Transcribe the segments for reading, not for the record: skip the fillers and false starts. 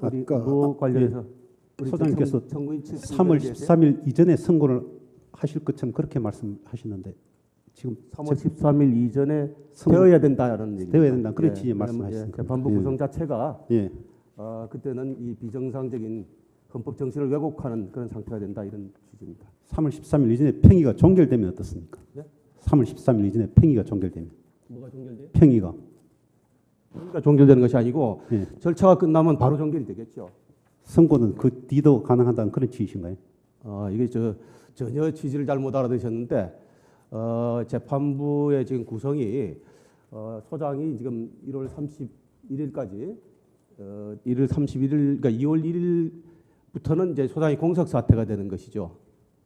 아까 그 관련해서 우리 소장님께서 청구인 측 3월 13일 이전에 선고를 하실 것처럼 그렇게 말씀하시는데 지금 3월 13일 이전에 선고- 되어야 된다는 얘기. 되어야 된다 그런 취지의 말씀하셨습니다. 재판부 구성 자체가 예. 그때는 이 비정상적인 헌법 정신을 왜곡하는 그런 상태가 된다 이런 취지입니다. 3월 13일 이전에 평의가 종결되면 어떻습니까? 네? 3월 13일 이전에 평의가 종결되면 뭐가 종결돼요? 평의가 그러니까 종결되는 것이 아니고 예. 절차가 끝나면 바로 종결이 되겠죠. 선고는 그 뒤도 가능하다는 그런 취지신가요? 이게 전혀 취지를 잘못 알아들으셨는데 재판부의 지금 구성이 소장이 지금 1월 31일까지 1월 31일 그러니까 2월 1일부터는 이제 소장이 공석 사퇴가 되는 것이죠.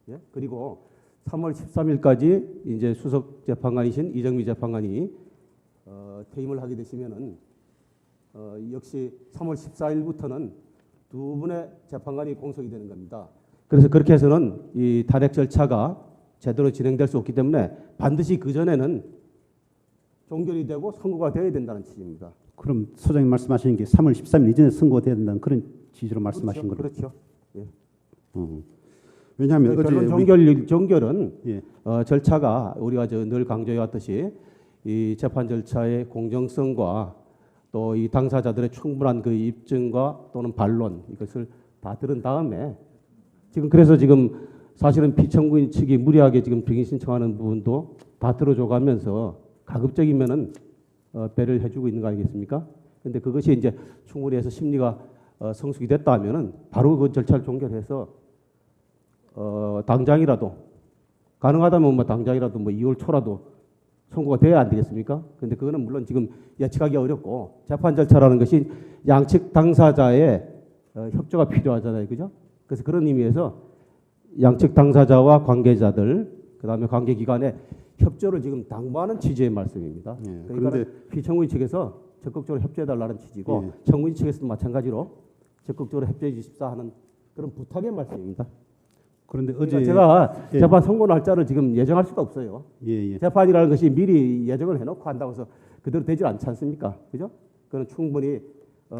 예? 그리고 3월 13일까지 이제 수석 재판관이신 이정미 재판관이 퇴임을 하게 되시면은 역시 3월 14일부터는 두 분의 재판관이 공석이 되는 겁니다. 그래서 그렇게 해서는 이 탄핵 절차가 제대로 진행될 수 없기 때문에 반드시 그 전에는 종결이 되고 선고가 되어야 된다는 취지입니다. 그럼 소장님 말씀하시는 게 3월 13일 이전에 선고가 돼야 된다는 그런 취지로 말씀하신 거죠? 그렇죠. 예. 왜냐하면 어제 결론 종결은 예. 절차가 우리가 늘 강조해 왔듯이 이 재판 절차의 공정성과 또 이 당사자들의 충분한 그 입증과 또는 반론 이것을 다 들은 다음에 그래서 지금 사실은 피청구인 측이 무리하게 지금 증인 신청하는 부분도 다 들어줘가면서 가급적이면은 배를 해주고 있는 거 아니겠습니까? 근데 그것이 이제 충분히 해서 심리가 성숙이 됐다 하면은 바로 그 절차를 종결해서 당장이라도 가능하다면 뭐 당장이라도 뭐 2월 초라도 선고가 돼야 안 되겠습니까? 근데 그거는 물론 지금 예측하기 어렵고 재판 절차라는 것이 양측 당사자의 협조가 필요하잖아요. 그죠? 그래서 그런 의미에서 양측 당사자와 관계자들 그다음에 관계기관의 협조를 지금 당부하는 취지의 말씀입니다. 예. 그러니까 그런데 피청구인 측에서 적극적으로 협조해달라는 취지고 예. 청구인 측에서도 마찬가지로 적극적으로 협조해 주십사 하는 그런 부탁의 말씀입니다. 그런데 그러니까 어제 제가 예. 재판 선고 날짜를 지금 예정할 수가 없어요. 예. 재판이라는 것이 미리 예정을 해놓고 한다고 해서 그대로 되지 않지 않습니까? 그죠? 그건 충분히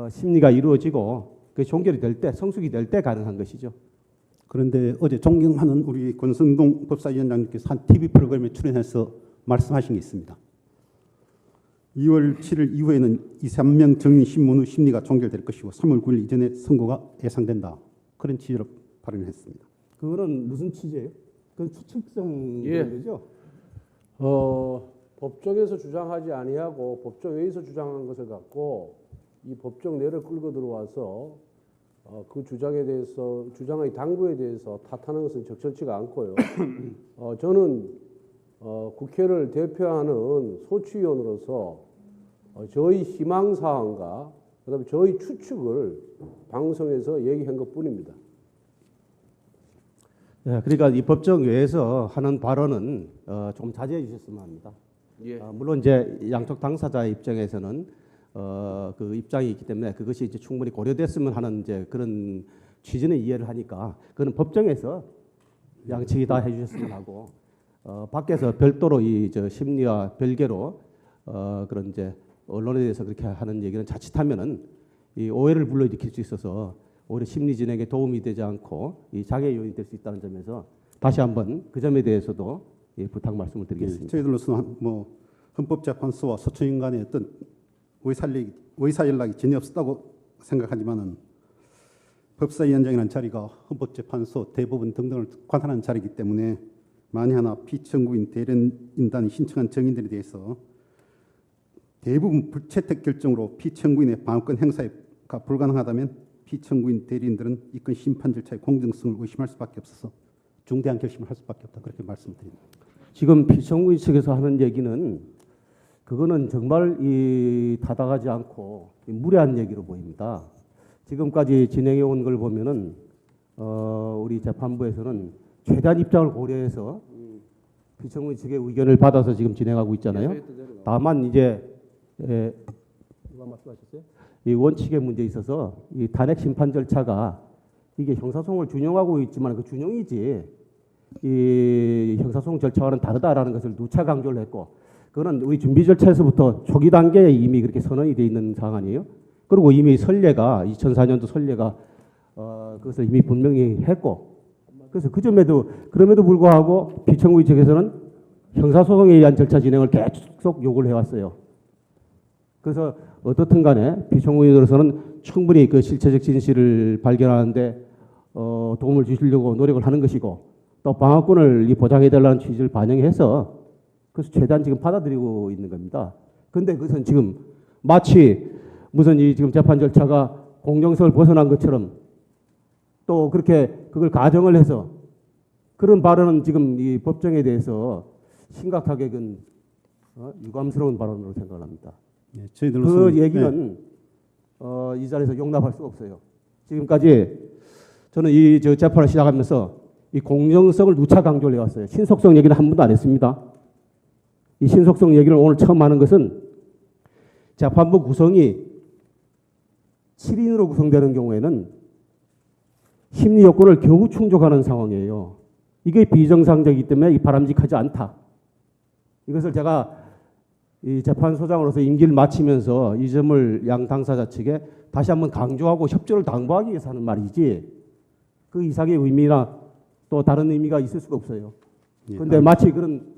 심리가 이루어지고 그 종결이 될 때, 성숙이 될 때 가능한 것이죠. 그런데 어제 존경하는 우리 권성동 법사위원장님께서 한 TV 프로그램에 출연해서 말씀하신 게 있습니다. 2월 7일 이후에는 2, 3명 증인 신문 후 심리가 종결될 것이고 3월 9일 이전에 선고가 예상된다. 그런 취지로 발언했습니다. 그거는 무슨 취지예요? 그건 추측성 예. 거죠? 법정에서 주장하지 아니하고 법정 외에서 주장한 것을 갖고 이 법정 내를 끌고 들어와서 그 주장에 대해서 주장의 당부에 대해서 탓하는 것은 적절치가 않고요. 저는 국회를 대표하는 소추위원으로서 저희 희망 사항과 그다음에 저희 추측을 방송에서 얘기한 것뿐입니다. 네, 그러니까 이 법정 외에서 하는 발언은 좀 자제해 주셨으면 합니다. 예. 물론 이제 양쪽 당사자의 입장에서는 그 입장이 있기 때문에 그것이 이제 충분히 고려됐으면 하는 이제 그런 취지는 이해를 하니까 그는 법정에서 양측이 다 해주셨으면 하고 밖에서 별도로 이 심리와 별개로 그런 이제 언론에 대해서 그렇게 하는 얘기는 자칫하면은 이 오해를 불러일으킬 수 있어서 오히려 심리 진행에 도움이 되지 않고 이 장애 요인이 될 수 있다는 점에서 다시 한번 그 점에 대해서도 부탁 말씀을 드리겠습니다. 저희들로서는 뭐 헌법재판소와 소추인 간의 어떤 의사연락이 전혀 없었다고 생각하지만은 법사위원장이라는 자리가 헌법재판소, 대법원 등등을 관할하는 자리이기 때문에 만에 하나 피청구인 대련인단이 신청한 증인들에 대해서 대부분 불채택 결정으로 피청구인의 방어권 행사가 불가능하다면 피청구인 대리인들은 이건 심판 절차의 공정성을 의심할 수밖에 없어서 중대한 결심을 할 수밖에 없다 그렇게 말씀드립니다. 지금 피청구인 측에서 하는 얘기는 그거는 정말 타당하지 않고 무례한 얘기로 보입니다. 지금까지 진행해 온 걸 보면은 우리 재판부에서는 최대한 입장을 고려해서 피청구인 측의 의견을 받아서 지금 진행하고 있잖아요. 다만 이제 누가 말씀하셨어요? 이 원칙의 문제에 있어서 이 탄핵 심판 절차가 이게 형사소송을 준용하고 있지만 그 준용이지 이 형사소송 절차와는 다르다라는 것을 누차 강조를 했고 그거는 우리 준비 절차에서부터 초기 단계에 이미 그렇게 선언이 돼 있는 사항 아니에요? 그리고 이미 선례가 2004년도 선례가 그것을 이미 분명히 했고, 그래서 그 점에도 그럼에도 불구하고 피청구의 측에서는 형사소송에 의한 절차 진행을 계속 요구를 해왔어요. 그래서 어떻든 간에 피청구인으로서는 충분히 그 실체적 진실을 발견하는데 도움을 주시려고 노력을 하는 것이고, 또 방어권을 보장해달라는 취지를 반영해서 그래서 최대한 지금 받아들이고 있는 겁니다. 근데 그것은 지금 마치 무슨 이 지금 재판 절차가 공정성을 벗어난 것처럼 또 그렇게 그걸 가정을 해서 그런 발언은 지금 이 법정에 대해서 심각하게 유감스러운 발언으로 생각합니다. 예, 그 저희들로서는 얘기는 이 자리에서 용납할 수가 없어요. 지금까지 저는 이 재판을 시작하면서 이 공정성을 누차 강조를 해왔어요. 신속성 얘기는 한 번도 안 했습니다. 이 신속성 얘기를 오늘 처음 하는 것은 재판부 구성이 7인으로 구성되는 경우에는 심리 요건을 겨우 충족하는 상황이에요. 이게 비정상적이기 때문에 이 바람직하지 않다. 이것을 제가 이 재판소장으로서 임기를 마치면서 이 점을 양 당사자 측에 다시 한번 강조하고 협조를 당부하기 위해서 하는 말이지 그 이상의 의미나 또 다른 의미가 있을 수가 없어요. 그런데 마치 그런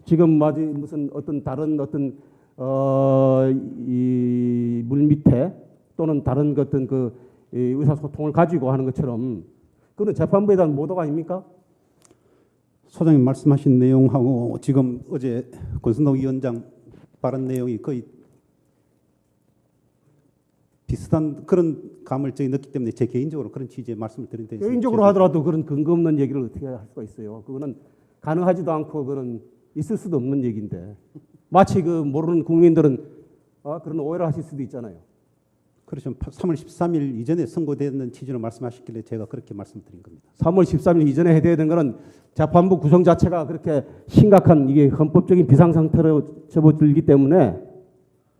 지금 마치 무슨 어떤 다른 어떤 이 물밑에 또는 다른 어떤 그 의사소통을 가지고 하는 것처럼 그건 재판부에 대한 모독 아닙니까? 소장님 말씀하신 내용하고 지금 어제 권순덕 위원장 발언 내용이 거의 비슷한 그런 감을 저희 넣기 때문에 제 개인적으로 그런 취지의 말씀을 드린 데 개인적으로 하더라도 그런 근거 없는 얘기를 어떻게 할 수가 있어요. 그거는 가능하지도 않고 그런 있을 수도 없는 얘기인데 마치 그 모르는 국민들은 그런 오해를 하실 수도 있잖아요. 그렇죠. 3월 13일 이전에 선고되는 취지로 말씀하셨길래 제가 그렇게 말씀드린 겁니다. 3월 13일 이전에 해야 되는 것은 재판부 구성 자체가 그렇게 심각한 이게 헌법적인 비상 상태로 접어들기 때문에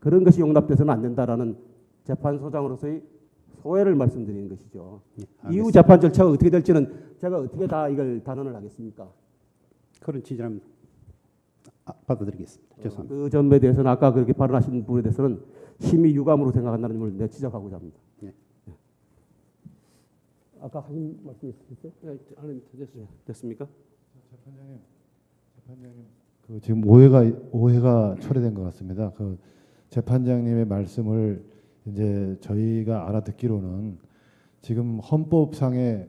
그런 것이 용납돼서는 안 된다라는 재판소장으로서의 소회를 말씀드리는 것이죠. 이후 재판 절차가 어떻게 될지는 제가 어떻게 다 이걸 단언을 하겠습니까? 그런 취지라면 받아들이겠습니다. 죄송합니다. 그 점에 대해서는 아까 그렇게 발언하신 부분에 대해서는 심히 유감으로 생각한다는 점을 내가 지적하고자 합니다. 예. 아까 하신 말씀 있으셨어요? 네, 됐어요. 됐습니까? 재판장님, 그 지금 오해가 초래된 것 같습니다. 그 재판장님의 말씀을 이제 저희가 알아듣기로는 지금 헌법상에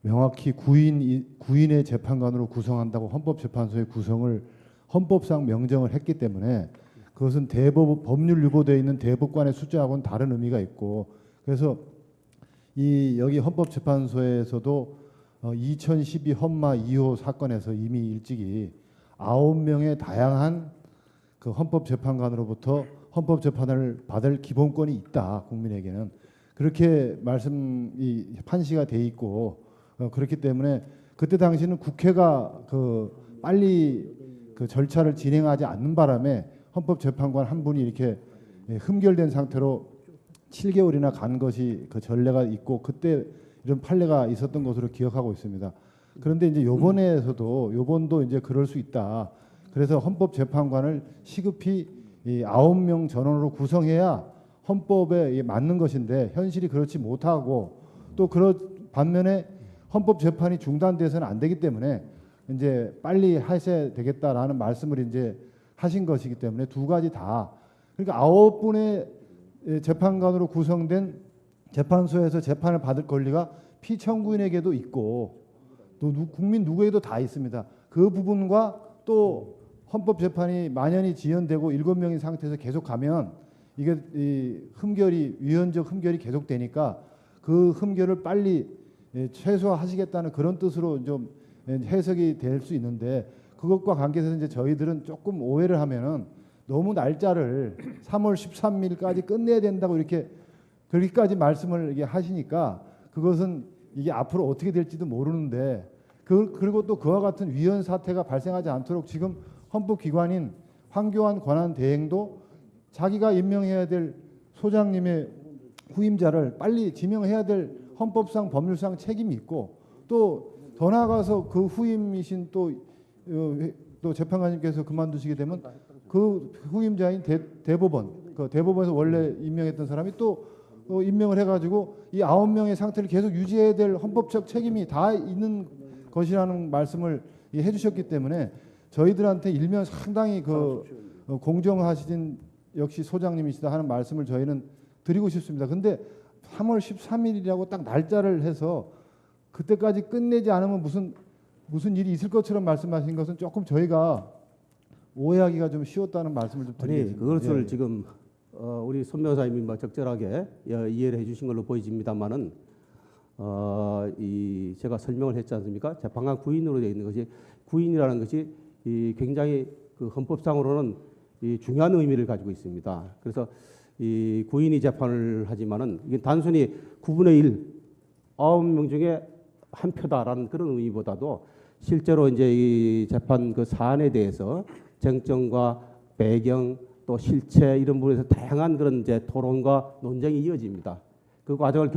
명확히 구인의 재판관으로 구성한다고 헌법재판소의 구성을 헌법상 명정을 했기 때문에 그것은 법률 유보되어 있는 대법관의 숫자하고는 다른 의미가 있고 그래서 여기 헌법재판소에서도 2012 헌마 2호 사건에서 이미 일찍이 9명의 다양한 그 헌법재판관으로부터 헌법재판을 받을 기본권이 있다. 국민에게는 그렇게 판시가 돼 있고 그렇기 때문에 그때 당시는 국회가 빨리 그 절차를 진행하지 않는 바람에 헌법재판관 한 분이 이렇게 흠결된 상태로 7개월이나 간 것이 그 전례가 있고 그때 이런 판례가 있었던 것으로 기억하고 있습니다. 그런데 이제 요번도 이제 그럴 수 있다. 그래서 헌법재판관을 시급히 9명 전원으로 구성해야 헌법에 맞는 것인데 현실이 그렇지 못하고 또 반면에 헌법재판이 중단돼서는 안 되기 때문에 이제 빨리 하셔야 되겠다라는 말씀을 이제 하신 것이기 때문에 두 가지 다 그러니까 9분의 재판관으로 구성된 재판소에서 재판을 받을 권리가 피청구인에게도 있고 또 국민 누구에도 다 있습니다. 그 부분과 또 헌법재판이 만연히 지연되고 7명인 상태에서 계속 가면 이게 위헌적 흠결이 계속되니까 그 흠결을 빨리 최소화하시겠다는 그런 뜻으로 좀 해석이 될 수 있는데 그것과 관계해서 이제 저희들은 조금 오해를 하면은 너무 날짜를 3월 13일까지 끝내야 된다고 이렇게 그렇게까지 말씀을 이게 하시니까 그것은 이게 앞으로 어떻게 될지도 모르는데 그리고 또 그와 같은 위헌 사태가 발생하지 않도록 지금 헌법기관인 황교안 권한대행도 자기가 임명해야 될 소장님의 후임자를 빨리 지명해야 될 헌법상 법률상 책임이 있고 또 더 나아가서 그 후임이신 또 재판관님께서 그만두시게 되면 그 후임자인 대법원 그 대법원에서 원래 임명했던 사람이 또 임명을 해가지고 이 9명의 상태를 계속 유지해야 될 헌법적 책임이 다 있는 것이라는 말씀을 해주셨기 때문에 저희들한테 일면 상당히 그 공정하신 역시 소장님이시다 하는 말씀을 저희는 드리고 싶습니다. 근데 3월 13일이라고 딱 날짜를 해서 그때까지 끝내지 않으면 무슨 일이 있을 것처럼 말씀하신 것은 조금 저희가 오해하기가 좀 쉬웠다는 말씀을 좀 아니 드리겠습니다. 그것을 예. 지금 우리 손 변호사님이 뭐 적절하게 이해를 해주신 걸로 보여집니다만은 이 제가 설명을 했지 않습니까? 재판관 구인으로 되어 있는 것이 구인이라는 것이 이 굉장히 그 헌법상으로는 이 중요한 의미를 가지고 있습니다. 그래서 이 구인이 재판을 하지만은 이게 단순히 9분의 1, 9명 중에 한 표다라는 그런 의미보다도 실제로 이제 이 재판 그 사안에 대해서 쟁점과 배경 또 실체 이런 부분에서 다양한 그런 이제 토론과 논쟁이 이어집니다. 그 과정을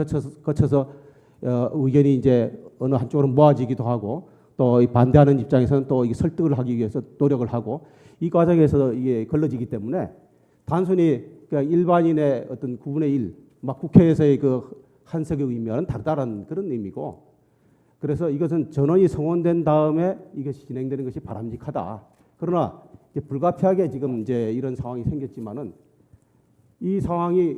거쳐서 의견이 이제 어느 한쪽으로 모아지기도 하고 또 이 반대하는 입장에서는 또 이 설득을 하기 위해서 노력을 하고 이 과정에서 이게 걸러지기 때문에 단순히 그냥 일반인의 어떤 9분의 1, 막 국회에서의 그 한석의 의미와는 다르다는 그런 의미고 그래서 이것은 전원이 성원된 다음에 이것이 진행되는 것이 바람직하다. 그러나 이제 불가피하게 지금 이제 이런 상황이 생겼지만은 이 상황이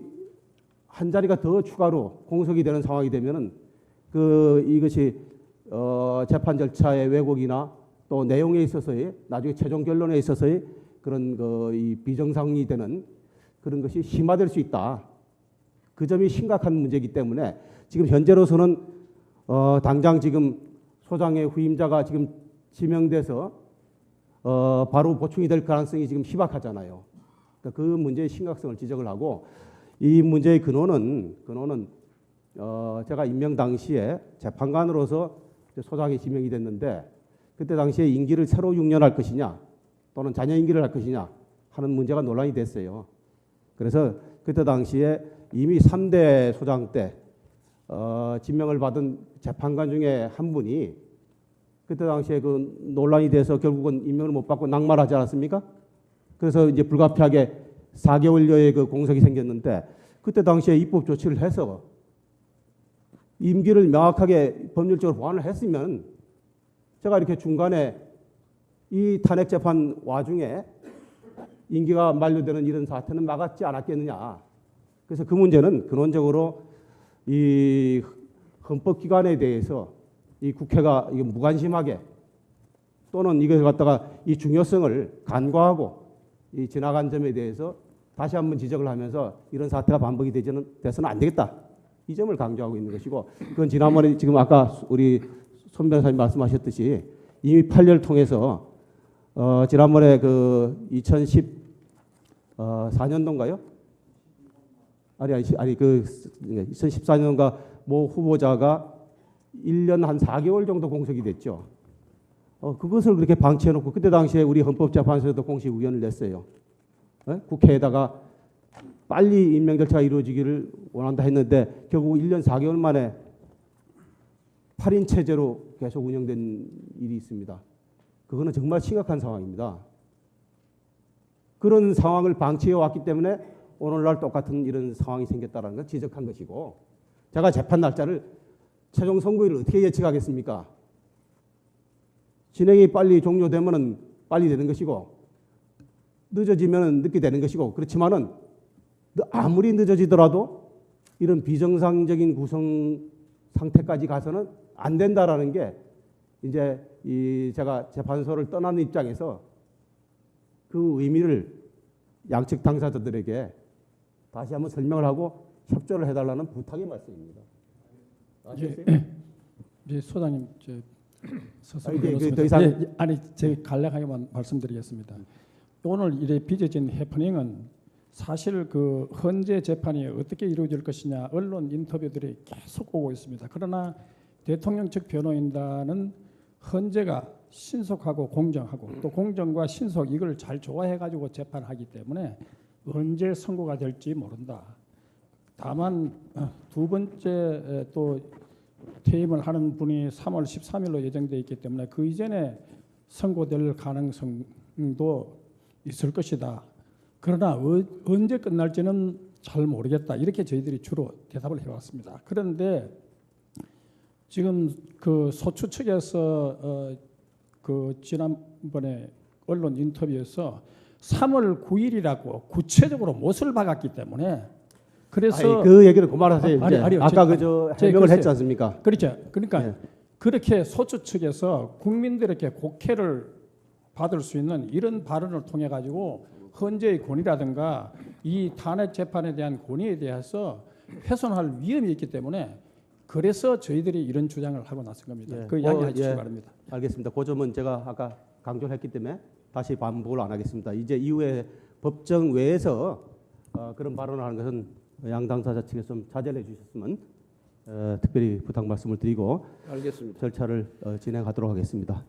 한 자리가 더 추가로 공석이 되는 상황이 되면은 그 이것이 재판 절차의 왜곡이나 또 내용에 있어서의 나중에 최종 결론에 있어서의 그런 그 이 비정상이 되는 그런 것이 심화될 수 있다. 그 점이 심각한 문제이기 때문에 지금 현재로서는 당장 지금 소장의 후임자가 지금 지명돼서 바로 보충이 될 가능성이 지금 희박하잖아요. 그러니까 그 문제의 심각성을 지적을 하고 이 문제의 근원은 제가 임명 당시에 재판관으로서 소장이 지명이 됐는데 그때 당시에 임기를 새로 6년 할 것이냐 또는 잔여 임기를 할 것이냐 하는 문제가 논란이 됐어요. 그래서 그때 당시에 이미 3대 소장 때 지명을 받은 재판관 중에 한 분이 그때 당시에 그 논란이 돼서 결국은 임명을 못 받고 낙마하지 않았습니까? 그래서 이제 불가피하게 4개월여의 그 공석이 생겼는데 그때 당시에 입법 조치를 해서 임기를 명확하게 법률적으로 보완을 했으면 제가 이렇게 중간에 이 탄핵 재판 와중에 임기가 만료되는 이런 사태는 막았지 않았겠느냐. 그래서 그 문제는 근원적으로 이 헌법기관에 대해서 이 국회가 이게 무관심하게 또는 이것을 갖다가 이 중요성을 간과하고 이 지나간 점에 대해서 다시 한번 지적을 하면서 이런 사태가 반복이 돼서는 안 되겠다. 이 점을 강조하고 있는 것이고 그건 지난번에 지금 아까 우리 손 변호사님 말씀하셨듯이 이미 판례를 통해서 지난번에 그 2014년도인가요? 아니 그 2014년도인가 모 후보자가 1년 한 4개월 정도 공석이 됐죠. 그것을 그렇게 방치해놓고 그때 당시에 우리 헌법재판소에도 공식 의견을 냈어요. 국회에다가 빨리 임명 절차가 이루어지기를 원한다 했는데 결국 1년 4개월 만에 8인 체제로 계속 운영된 일이 있습니다. 그거는 정말 심각한 상황입니다. 그런 상황을 방치해 왔기 때문에 오늘날 똑같은 이런 상황이 생겼다는 걸 지적한 것이고 제가 재판 날짜를 최종 선고일을 어떻게 예측하겠습니까? 진행이 빨리 종료되면은 빨리 되는 것이고 늦어지면은 늦게 되는 것이고 그렇지만은 아무리 늦어지더라도 이런 비정상적인 구성 상태까지 가서는 안 된다라는 게 이제 이 제가 재판소를 떠나는 입장에서 그 의미를 양측 당사자들에게 다시 한번 설명을 하고 협조를 해달라는 부탁의 말씀입니다. 아시겠어요? 예, 소장님, 더 이상 아니, 제가 간략하게만 말씀드리겠습니다. 오늘 이래 빚어진 해프닝은 사실 그 헌재 재판이 어떻게 이루어질 것이냐 언론 인터뷰들이 계속 오고 있습니다. 그러나 대통령 측 변호인단은 헌재가 신속하고 공정하고 또 공정과 신속 이걸 잘 조화해가지고 재판하기 때문에 언제 선고가 될지 모른다. 다만 두 번째 또 퇴임을 하는 분이 3월 13일로 예정돼 있기 때문에 그 이전에 선고될 가능성도 있을 것이다. 그러나 언제 끝날지는 잘 모르겠다. 이렇게 저희들이 주로 대답을 해왔습니다. 그런데 지금 그 소추 측에서 그 지난번에 언론 인터뷰에서 3월 9일이라고 구체적으로 못을 박았기 때문에 그래서 아니, 그 얘기를 그만하세요. 아니, 이제. 아니요. 아까 그저 해명을 글쎄요. 했지 않습니까? 그렇죠. 그러니까 예. 그렇게 소추 측에서 국민들에게 곡해를 받을 수 있는 이런 발언을 통해 가지고 헌재의 권위라든가 이 탄핵 재판에 대한 권위에 대해서 훼손할 위험이 있기 때문에 그래서 저희들이 이런 주장을 하고 나선 겁니다. 예. 그 이야기해 주시기 예. 바랍니다. 알겠습니다. 그 점은 제가 아까 강조를 했기 때문에 다시 반복을 안 하겠습니다. 이제 이후에 법정 외에서 그런 발언을 하는 것은 양 당사자 측에서 좀 자제해 주셨으면 특별히 부탁 말씀을 드리고 알겠습니다. 절차를 진행하도록 하겠습니다.